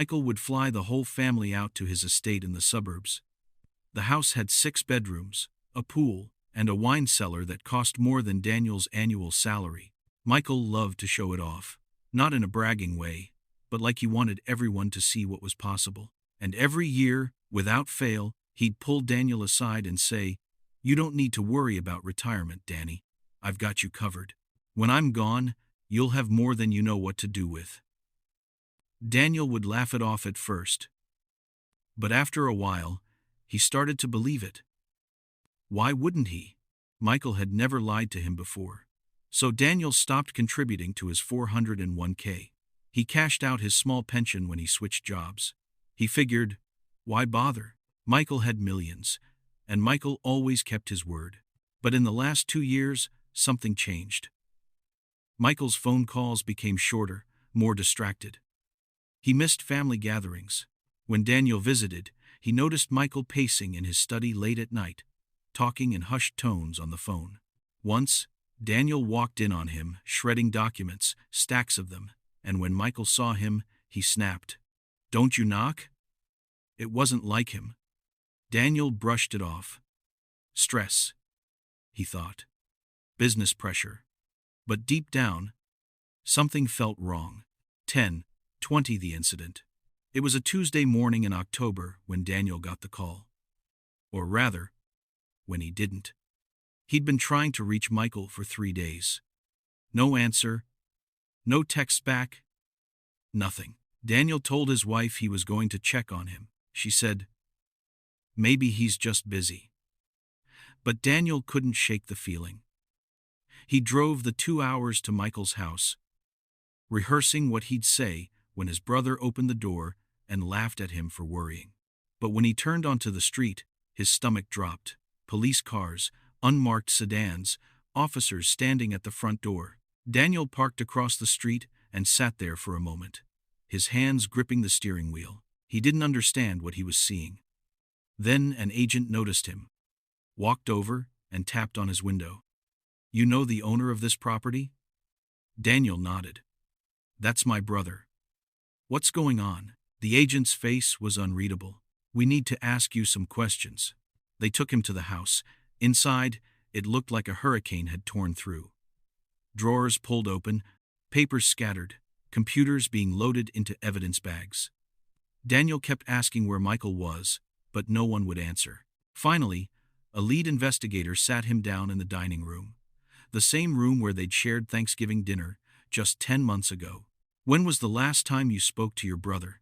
Michael would fly the whole family out to his estate in the suburbs. The house had 6 bedrooms, a pool, and a wine cellar that cost more than Daniel's annual salary. Michael loved to show it off, not in a bragging way, but like he wanted everyone to see what was possible. And every year, without fail, he'd pull Daniel aside and say, "You don't need to worry about retirement, Danny. I've got you covered. When I'm gone, you'll have more than you know what to do with." Daniel would laugh it off at first, but after a while, he started to believe it. Why wouldn't he? Michael had never lied to him before. So Daniel stopped contributing to his 401k. He cashed out his small pension when he switched jobs. He figured, why bother? Michael had millions, and Michael always kept his word. But in the last 2 years, something changed. Michael's phone calls became shorter, more distracted. He missed family gatherings. When Daniel visited, he noticed Michael pacing in his study late at night, talking in hushed tones on the phone. Once, Daniel walked in on him, shredding documents, stacks of them, and when Michael saw him, he snapped, "Don't you knock?" It wasn't like him. Daniel brushed it off. Stress, he thought. Business pressure. But deep down, something felt wrong. 10:20 the incident. It was a Tuesday morning in October when Daniel got the call. Or rather, when he didn't. He'd been trying to reach Michael for 3 days. No answer. No text back. Nothing. Daniel told his wife he was going to check on him. She said, "Maybe he's just busy." But Daniel couldn't shake the feeling. He drove the 2 hours to Michael's house, rehearsing what he'd say when his brother opened the door and laughed at him for worrying. But when he turned onto the street, his stomach dropped. Police cars, unmarked sedans, officers standing at the front door. Daniel parked across the street and sat there for a moment, his hands gripping the steering wheel. He didn't understand what he was seeing. Then an agent noticed him, walked over, and tapped on his window. "You know the owner of this property?" Daniel nodded. "That's my brother." "What's going on?" The agent's face was unreadable. "We need to ask you some questions." They took him to the house. Inside, it looked like a hurricane had torn through. Drawers pulled open, papers scattered, computers being loaded into evidence bags. Daniel kept asking where Michael was, but no one would answer. Finally, a lead investigator sat him down in the dining room, the same room where they'd shared Thanksgiving dinner just 10 months ago. "When was the last time you spoke to your brother?"